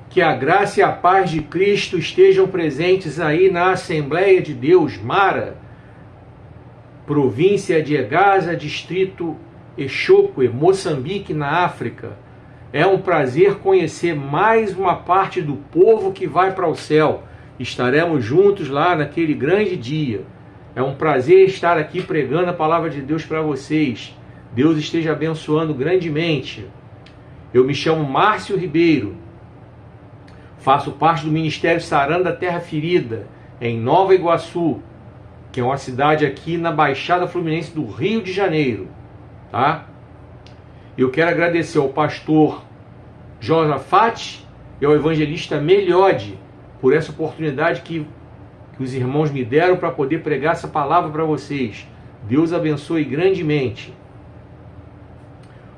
Que a graça e a paz de Cristo estejam presentes aí na Assembleia de Deus, Mara, província de Egasa, distrito Exokwe, Moçambique, na África. É um prazer conhecer mais uma parte do povo que vai para o céu. Estaremos juntos lá naquele grande dia. É um prazer estar aqui pregando a palavra de Deus para vocês. Deus esteja abençoando grandemente. Eu me chamo Márcio Ribeiro. Faço parte do Ministério Sarando da Terra Ferida, em Nova Iguaçu, que é uma cidade aqui na Baixada Fluminense do Rio de Janeiro. Tá? Eu quero agradecer ao pastor Josafat e ao evangelista Meliode por essa oportunidade que os irmãos me deram para poder pregar essa palavra para vocês. Deus abençoe grandemente.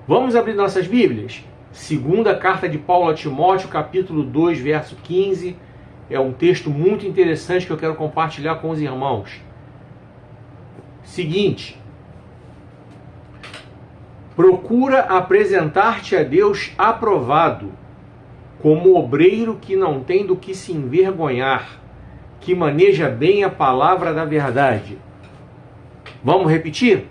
Vamos abrir nossas Bíblias? Segunda carta de Paulo a Timóteo, capítulo 2, verso 15. É um texto muito interessante que eu quero compartilhar com os irmãos. Seguinte: procura apresentar-te a Deus aprovado, como obreiro que não tem do que se envergonhar, que maneja bem a palavra da verdade. Vamos repetir?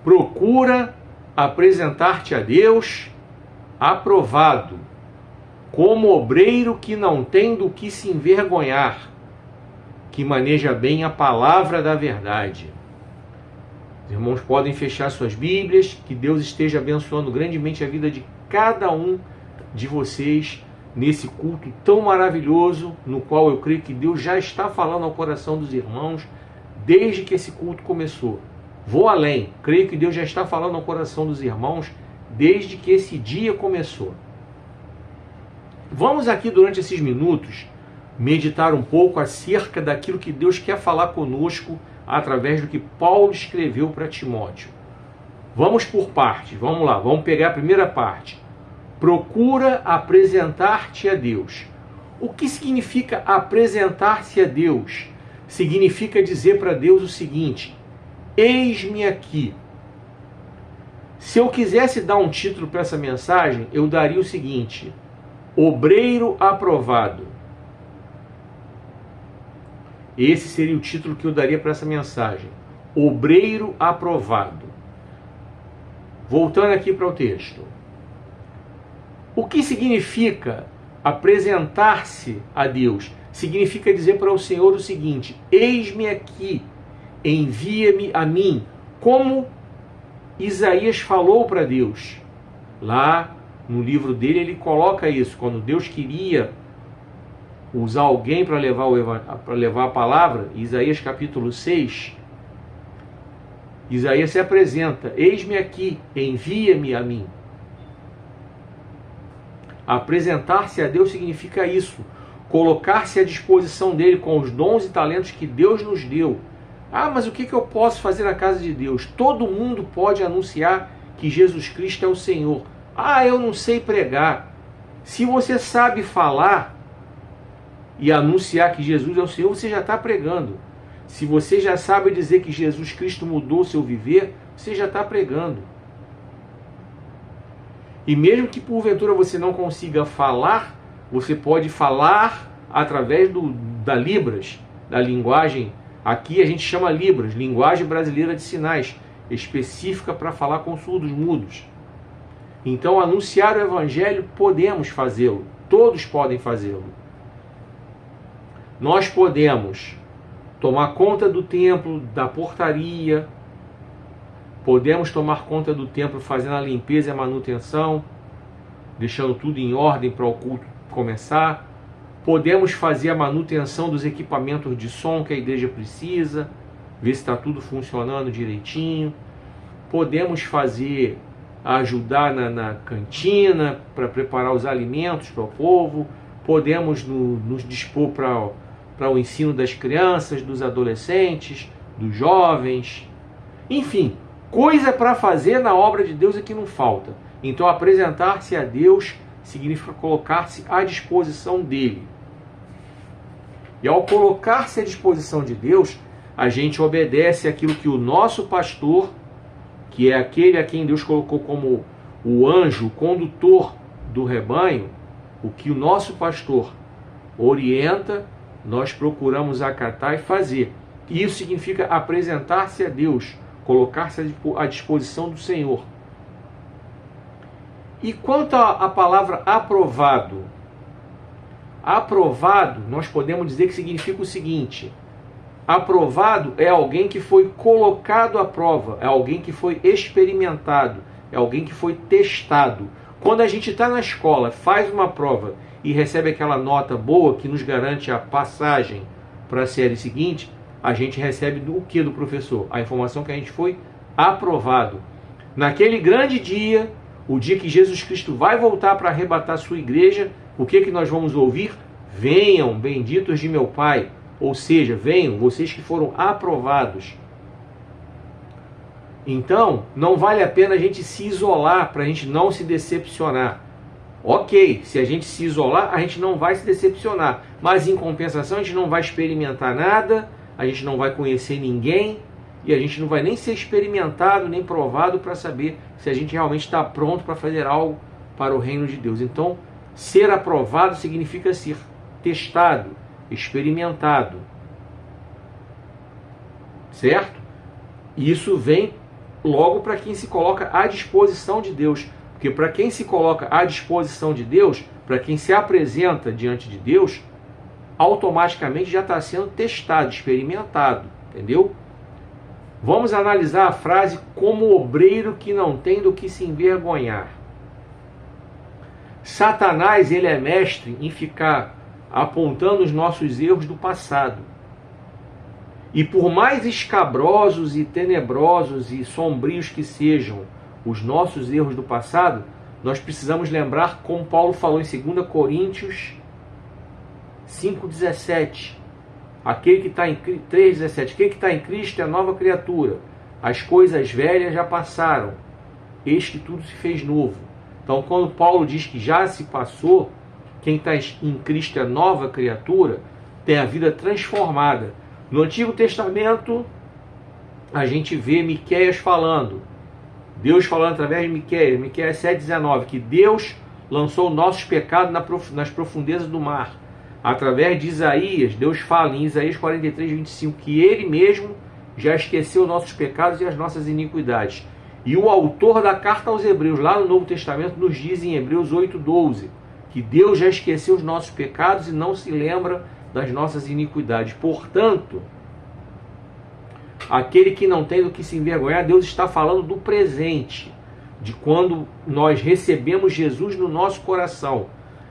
Procura apresentar-te a Deus aprovado, como obreiro que não tem do que se envergonhar, que maneja bem a palavra da verdade. Os irmãos podem fechar suas Bíblias, que Deus esteja abençoando grandemente a vida de cada um de vocês nesse culto tão maravilhoso, no qual eu creio que Deus já está falando ao coração dos irmãos desde que esse culto começou. Vou além, creio que Deus já está falando ao coração dos irmãos desde que esse dia começou. Vamos aqui durante esses minutos meditar um pouco acerca daquilo que Deus quer falar conosco através do que Paulo escreveu para Timóteo. Vamos por partes, vamos lá, vamos pegar a primeira parte. Procura apresentar-te a Deus. O que significa apresentar-se a Deus? Significa dizer para Deus o seguinte: eis-me aqui. Se eu quisesse dar um título para essa mensagem, eu daria o seguinte: obreiro aprovado. Esse seria o título que eu daria para essa mensagem. Obreiro aprovado. Voltando aqui para o texto. O que significa apresentar-se a Deus? Significa dizer para o Senhor o seguinte: eis-me aqui, envia-me a mim. Como Isaías falou para Deus. Lá no livro dele ele coloca isso. Quando Deus queria usar alguém para levar a palavra, Isaías capítulo 6, Isaías se apresenta: eis-me aqui, envia-me a mim. Apresentar-se a Deus significa isso, colocar-se à disposição dele com os dons e talentos que Deus nos deu. Ah, mas o que eu posso fazer na casa de Deus? Todo mundo pode anunciar que Jesus Cristo é o Senhor. Ah, eu não sei pregar. Se você sabe falar e anunciar que Jesus é o Senhor, você já está pregando. Se você já sabe dizer que Jesus Cristo mudou o seu viver, você já está pregando. E mesmo que porventura você não consiga falar, você pode falar através da Libras, da linguagem. Aqui a gente chama Libras, linguagem brasileira de sinais, específica para falar com surdos mudos. Então, anunciar o Evangelho, podemos fazê-lo. Todos podem fazê-lo. Nós podemos tomar conta do templo, da portaria. Podemos tomar conta do templo fazendo a limpeza e a manutenção, deixando tudo em ordem para o culto começar. Podemos fazer a manutenção dos equipamentos de som que a igreja precisa, ver se está tudo funcionando direitinho. Podemos ajudar na cantina para preparar os alimentos para o povo. Podemos nos dispor para o ensino das crianças, dos adolescentes, dos jovens. Enfim, coisa para fazer na obra de Deus é que não falta. Então, apresentar-se a Deus significa colocar-se à disposição dele. E ao colocar-se à disposição de Deus, a gente obedece aquilo que o nosso pastor, que é aquele a quem Deus colocou como o anjo, o condutor do rebanho, O que o nosso pastor orienta, nós procuramos acatar e fazer. Isso significa apresentar-se a Deus, colocar-se à disposição do Senhor. E quanto à palavra aprovado? Aprovado, nós podemos dizer que significa o seguinte: aprovado é alguém que foi colocado à prova, é alguém que foi experimentado, é alguém que foi testado. Quando a gente está na escola, faz uma prova e recebe aquela nota boa que nos garante a passagem para a série seguinte, a gente recebe o que do professor? A informação que a gente foi aprovado. Naquele grande dia, o dia que Jesus Cristo vai voltar para arrebatar a sua igreja, o que nós vamos ouvir? Venham, benditos de meu Pai. Ou seja, venham, vocês que foram aprovados. Então, não vale a pena a gente se isolar para a gente não se decepcionar. Ok, se a gente se isolar, a gente não vai se decepcionar. Mas em compensação, a gente não vai experimentar nada, a gente não vai conhecer ninguém e a gente não vai nem ser experimentado, nem provado para saber se a gente realmente está pronto para fazer algo para o reino de Deus. Então, ser aprovado significa ser testado, experimentado. Certo? E isso vem logo para quem se coloca à disposição de Deus. Porque para quem se coloca à disposição de Deus, para quem se apresenta diante de Deus, automaticamente já está sendo testado, experimentado. Entendeu? Vamos analisar a frase como obreiro que não tem do que se envergonhar. Satanás, ele é mestre em ficar apontando os nossos erros do passado. E por mais escabrosos e tenebrosos e sombrios que sejam os nossos erros do passado, nós precisamos lembrar como Paulo falou em 2 Coríntios 5,17. Aquele que está em 3,17. Aquele que está em Cristo é nova criatura. As coisas velhas já passaram. Eis que tudo se fez novo. Então, quando Paulo diz que já se passou, quem está em Cristo é nova criatura, tem a vida transformada. No Antigo Testamento, a gente vê Miqueias falando, Deus falando através de Miqueias, Miqueias 7,19, que Deus lançou nossos pecados nas profundezas do mar. Através de Isaías, Deus fala em Isaías 43,25, que Ele mesmo já esqueceu nossos pecados e as nossas iniquidades. E o autor da carta aos Hebreus, lá no Novo Testamento, nos diz em Hebreus 8,12, que Deus já esqueceu os nossos pecados e não se lembra das nossas iniquidades. Portanto, aquele que não tem do que se envergonhar, Deus está falando do presente, de quando nós recebemos Jesus no nosso coração.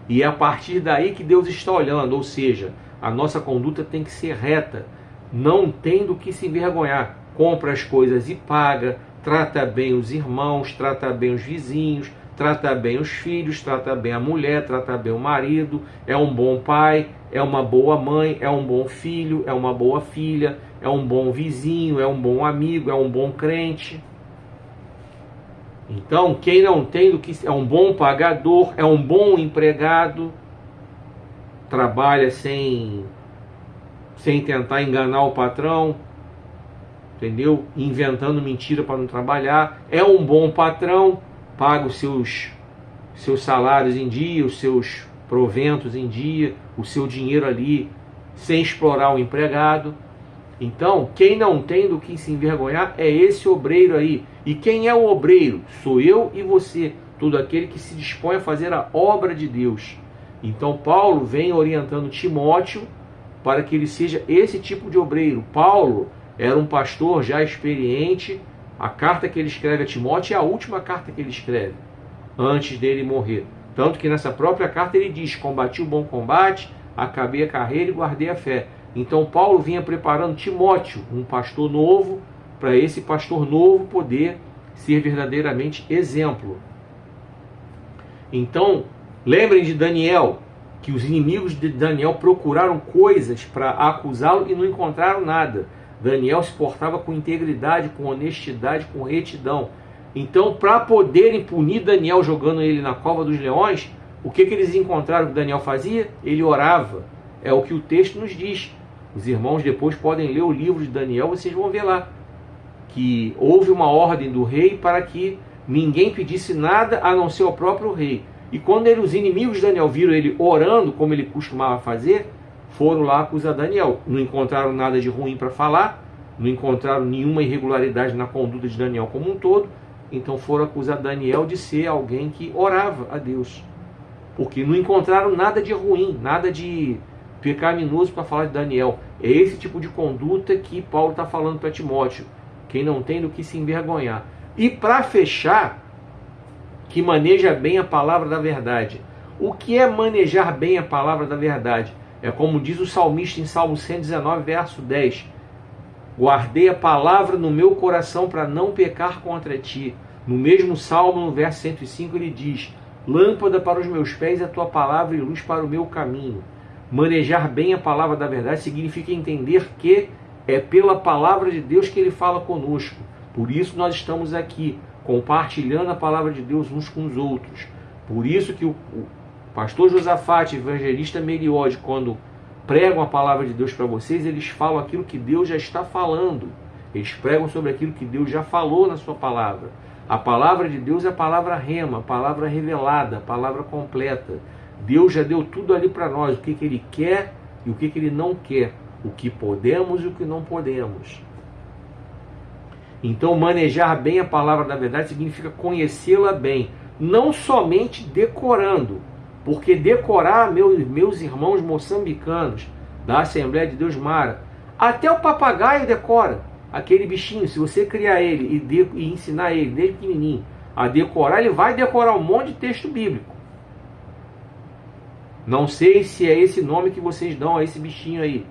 E é a partir daí que Deus está olhando, ou seja, a nossa conduta tem que ser reta, não tem do que se envergonhar. Compra as coisas e paga, trata bem os irmãos, trata bem os vizinhos, trata bem os filhos, trata bem a mulher, trata bem o marido, é um bom pai, é uma boa mãe, é um bom filho, é uma boa filha, é um bom vizinho, é um bom amigo, é um bom crente. Então, quem não tem do que é um bom pagador, é um bom empregado, trabalha sem tentar enganar o patrão, entendeu? Inventando mentira para não trabalhar, é um bom patrão, paga os seus salários em dia, os seus proventos em dia, o seu dinheiro ali, sem explorar o empregado. Então, quem não tem do que se envergonhar é esse obreiro aí. E quem é o obreiro? Sou eu e você, todo aquele que se dispõe a fazer a obra de Deus. Então, Paulo vem orientando Timóteo para que ele seja esse tipo de obreiro. Paulo era um pastor já experiente. A carta que ele escreve a Timóteo é a última carta que ele escreve, antes dele morrer. Tanto que nessa própria carta ele diz, combati o bom combate, acabei a carreira e guardei a fé. Então Paulo vinha preparando Timóteo, um pastor novo, para esse pastor novo poder ser verdadeiramente exemplo. Então, lembrem de Daniel, que os inimigos de Daniel procuraram coisas para acusá-lo e não encontraram nada. Daniel se portava com integridade, com honestidade, com retidão. Então, para poderem punir Daniel jogando ele na cova dos leões, o que eles encontraram que Daniel fazia? Ele orava. É o que o texto nos diz. Os irmãos depois podem ler o livro de Daniel, vocês vão ver lá que houve uma ordem do rei para que ninguém pedisse nada a não ser ao próprio rei. E quando os inimigos de Daniel viram ele orando, como ele costumava fazer, foram lá acusar Daniel. Não encontraram nada de ruim para falar, não encontraram nenhuma irregularidade na conduta de Daniel como um todo, então foram acusar Daniel de ser alguém que orava a Deus. Porque não encontraram nada de ruim, nada de pecaminoso para falar de Daniel. É esse tipo de conduta que Paulo está falando para Timóteo. Quem não tem do que se envergonhar. E para fechar, que maneja bem a palavra da verdade. O que é manejar bem a palavra da verdade? É como diz o salmista em Salmo 119, verso 10. Guardei a palavra no meu coração para não pecar contra ti. No mesmo Salmo, no verso 105, ele diz: lâmpada para os meus pés é a tua palavra e luz para o meu caminho. Manejar bem a palavra da verdade significa entender que é pela palavra de Deus que ele fala conosco. Por isso nós estamos aqui, compartilhando a palavra de Deus uns com os outros. Por isso que o pastor Josafate e o evangelista Meliode, quando pregam a palavra de Deus para vocês, eles falam aquilo que Deus já está falando. Eles pregam sobre aquilo que Deus já falou na sua palavra. A palavra de Deus é a palavra rema, a palavra revelada, a palavra completa. Deus já deu tudo ali para nós, o que Ele quer e o que Ele não quer, o que podemos e o que não podemos. Então, manejar bem a palavra da verdade significa conhecê-la bem, não somente decorando, porque decorar, meus irmãos moçambicanos da Assembleia de Deus Mara, até o papagaio decora, aquele bichinho. Se você criar ele e ensinar ele desde pequenininho a decorar, ele vai decorar um monte de texto bíblico. Não sei se é esse nome que vocês dão a esse bichinho aí,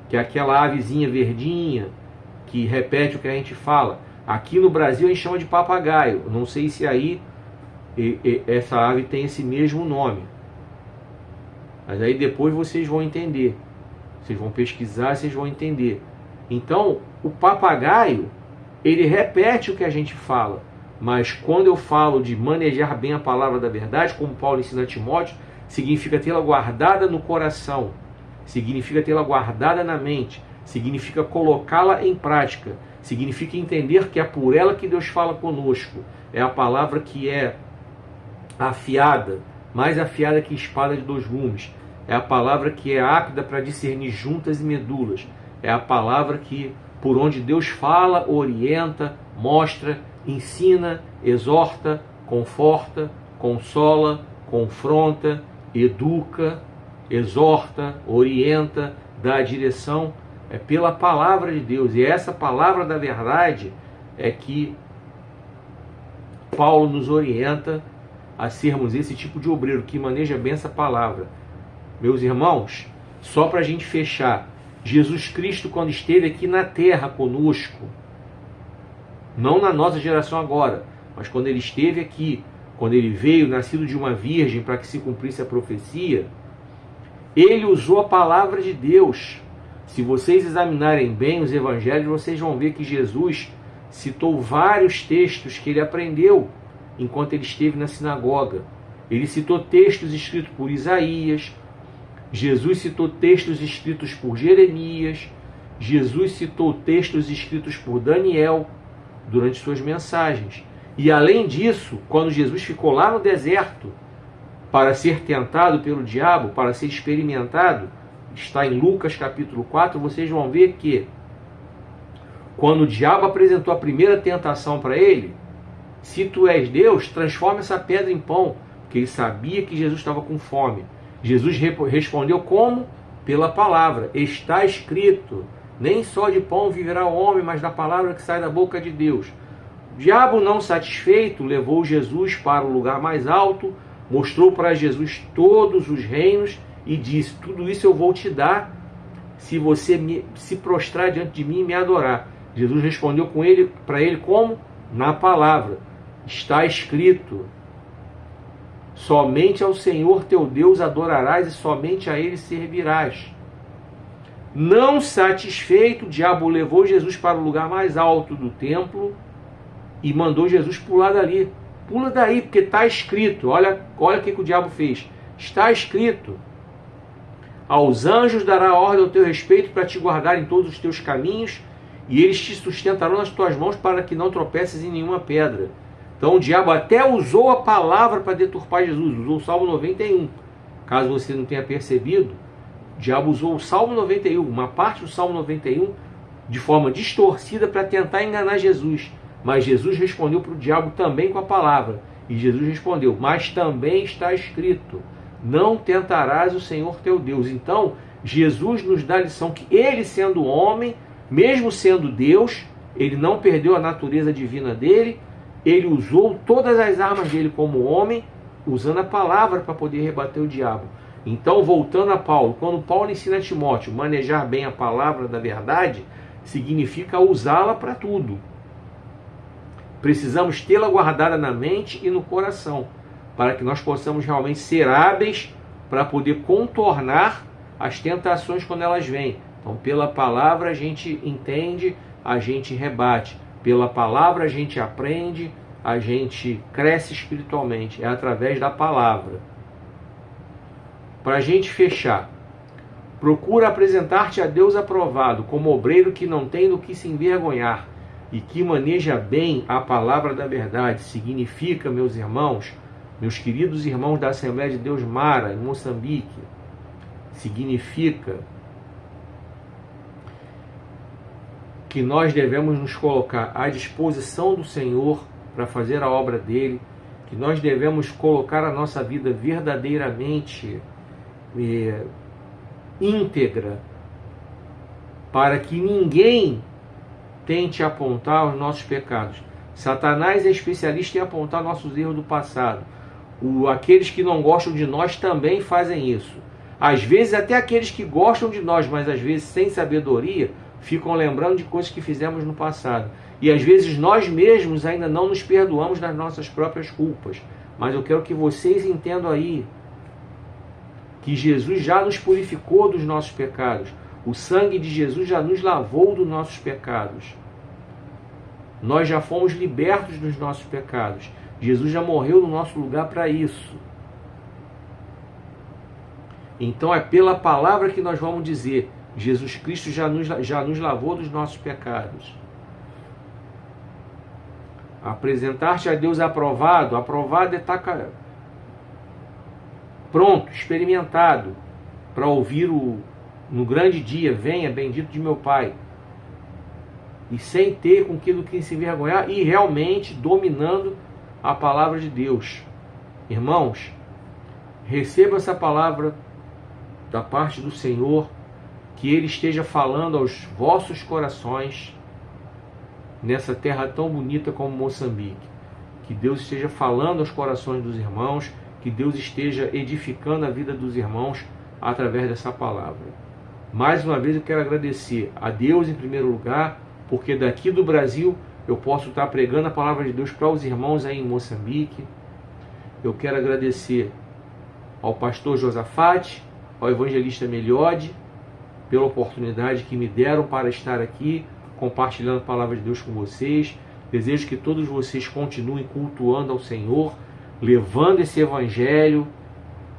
que é aquela avezinha verdinha, que repete o que a gente fala. Aqui no Brasil a gente chama de papagaio. Não sei se aí essa ave tem esse mesmo nome. Mas aí depois vocês vão entender. Vocês vão pesquisar, vocês vão entender. Então, o papagaio, ele repete o que a gente fala. Mas quando eu falo de manejar bem a palavra da verdade, como Paulo ensina a Timóteo, significa tê-la guardada no coração, significa tê-la guardada na mente, significa colocá-la em prática, significa entender que é por ela que Deus fala conosco. É a palavra que é afiada, mais afiada que espada de dois gumes. É a palavra que é apta para discernir juntas e medulas. É a palavra que, por onde Deus fala, orienta, mostra, ensina, exorta, conforta, consola, confronta, educa, exorta, orienta, dá direção. É pela palavra de Deus. E essa palavra da verdade é que Paulo nos orienta a sermos esse tipo de obreiro que maneja bem essa palavra. Meus irmãos, só para a gente fechar, Jesus Cristo, quando esteve aqui na terra conosco, não na nossa geração agora, mas quando ele esteve aqui, quando ele veio, nascido de uma virgem, para que se cumprisse a profecia, ele usou a palavra de Deus. Se vocês examinarem bem os evangelhos, vocês vão ver que Jesus citou vários textos que ele aprendeu enquanto ele esteve na sinagoga. Ele citou textos escritos por Isaías, Jesus citou textos escritos por Jeremias, Jesus citou textos escritos por Daniel durante suas mensagens. E além disso, quando Jesus ficou lá no deserto para ser tentado pelo diabo, para ser experimentado, está em Lucas capítulo 4, vocês vão ver que quando o diabo apresentou a primeira tentação para ele, se tu és Deus, transforma essa pedra em pão, porque ele sabia que Jesus estava com fome. Jesus respondeu como? Pela palavra. Está escrito, nem só de pão viverá o homem, mas da palavra que sai da boca de Deus. O diabo, não satisfeito, levou Jesus para o lugar mais alto, mostrou para Jesus todos os reinos e disse: tudo isso eu vou te dar se você se prostrar diante de mim e me adorar. Jesus respondeu para ele como? Na palavra. Está escrito: somente ao Senhor teu Deus adorarás e somente a Ele servirás. Não satisfeito, o diabo levou Jesus para o lugar mais alto do templo e mandou Jesus pular dali. Pula daí, porque está escrito. Olha o que o diabo fez. Está escrito: aos anjos dará ordem ao teu respeito para te guardar em todos os teus caminhos, e eles te sustentarão nas tuas mãos para que não tropeces em nenhuma pedra. Então o diabo até usou a palavra para deturpar Jesus, usou o Salmo 91. Caso você não tenha percebido, o diabo usou o Salmo 91, uma parte do Salmo 91, de forma distorcida para tentar enganar Jesus. Mas Jesus respondeu para o diabo também com a palavra. E Jesus respondeu, mas também está escrito, não tentarás o Senhor teu Deus. Então, Jesus nos dá a lição que ele, sendo homem, mesmo sendo Deus, ele não perdeu a natureza divina dele, ele usou todas as armas dele como homem, usando a palavra para poder rebater o diabo. Então, voltando a Paulo, quando Paulo ensina a Timóteo manejar bem a palavra da verdade, significa usá-la para tudo. Precisamos tê-la guardada na mente e no coração, para que nós possamos realmente ser hábeis para poder contornar as tentações quando elas vêm. Então, pela palavra a gente entende, a gente rebate. Pela palavra a gente aprende, a gente cresce espiritualmente. É através da palavra. Para a gente fechar, procura apresentar-te a Deus aprovado, como obreiro que não tem do que se envergonhar e que maneja bem a palavra da verdade. Significa, meus irmãos, meus queridos irmãos da Assembleia de Deus Mara, em Moçambique, significa que nós devemos nos colocar à disposição do Senhor para fazer a obra dele, que nós devemos colocar a nossa vida verdadeiramente íntegra, para que ninguém tente apontar os nossos pecados. Satanás é especialista em apontar nossos erros do passado. Aqueles que não gostam de nós também fazem isso. Às vezes até aqueles que gostam de nós, mas às vezes sem sabedoria, ficam lembrando de coisas que fizemos no passado. E às vezes nós mesmos ainda não nos perdoamos das nossas próprias culpas. Mas eu quero que vocês entendam aí que Jesus já nos purificou dos nossos pecados. O sangue de Jesus já nos lavou dos nossos pecados. Nós já fomos libertos dos nossos pecados. Jesus já morreu no nosso lugar para isso. Então é pela palavra que nós vamos dizer, Jesus Cristo já nos lavou dos nossos pecados. Apresentar-te a Deus aprovado. Aprovado é estar pronto, experimentado, para ouvir no grande dia, venha bendito de meu Pai. E sem ter com aquilo que se envergonhar e realmente dominando a palavra de Deus. Irmãos, receba essa palavra da parte do Senhor, que Ele esteja falando aos vossos corações nessa terra tão bonita como Moçambique. Que Deus esteja falando aos corações dos irmãos, que Deus esteja edificando a vida dos irmãos através dessa palavra. Mais uma vez eu quero agradecer a Deus em primeiro lugar, porque daqui do Brasil eu posso estar pregando a palavra de Deus para os irmãos aí em Moçambique. Eu quero agradecer ao pastor Josafate, ao evangelista Meliode, pela oportunidade que me deram para estar aqui compartilhando a palavra de Deus com vocês. Desejo que todos vocês continuem cultuando ao Senhor, levando esse evangelho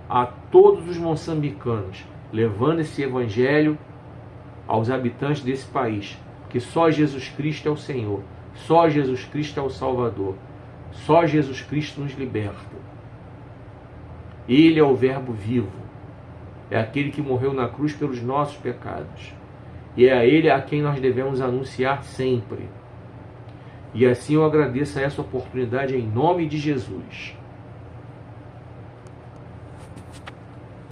a todos os moçambicanos, levando esse evangelho aos habitantes desse país, que só Jesus Cristo é o Senhor, só Jesus Cristo é o Salvador, só Jesus Cristo nos liberta. Ele é o Verbo vivo, é aquele que morreu na cruz pelos nossos pecados, e é a Ele a quem nós devemos anunciar sempre. E assim eu agradeço a essa oportunidade em nome de Jesus.